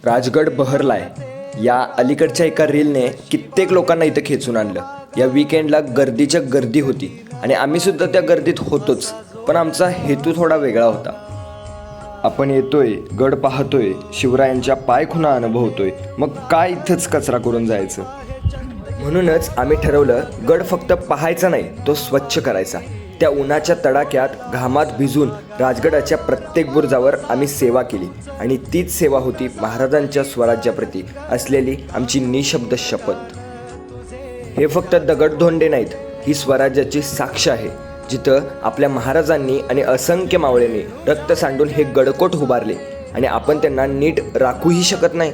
राजगड बहरलाय या अलीकडच्या एका रीलने कित्येक लोकांना इथं खेचून आणलं. या वीकेंडला गर्दीच्या गर्दी होती आणि आम्ही सुद्धा त्या गर्दीत होतोच, पण आमचा हेतू थोडा वेगळा होता. आपण येतोय, गड पाहतोय, शिवरायांच्या पायखुणा अनुभवतोय, मग काय इथंच कचरा करून जायचं. म्हणूनच आम्ही ठरवलं, गड फक्त पाहायचा नाही, तो स्वच्छ करायचा. त्या उन्हाच्या तडाक्यात घामात भिजून राजगडाच्या प्रत्येक बुरुजावर आम्ही सेवा केली आणि तीच सेवा होती महाराजांच्या स्वराज्याप्रती असलेली आमची निशब्द शपथ. हे फक्त दगडधोंडे नाहीत, ही स्वराज्याची साक्ष आहे, जिथं आपल्या महाराजांनी आणि असंख्य मावळ्यांनी रक्त सांडून हे गडकोट उभारले आणि आपण त्यांना नीट राखूही शकत नाही.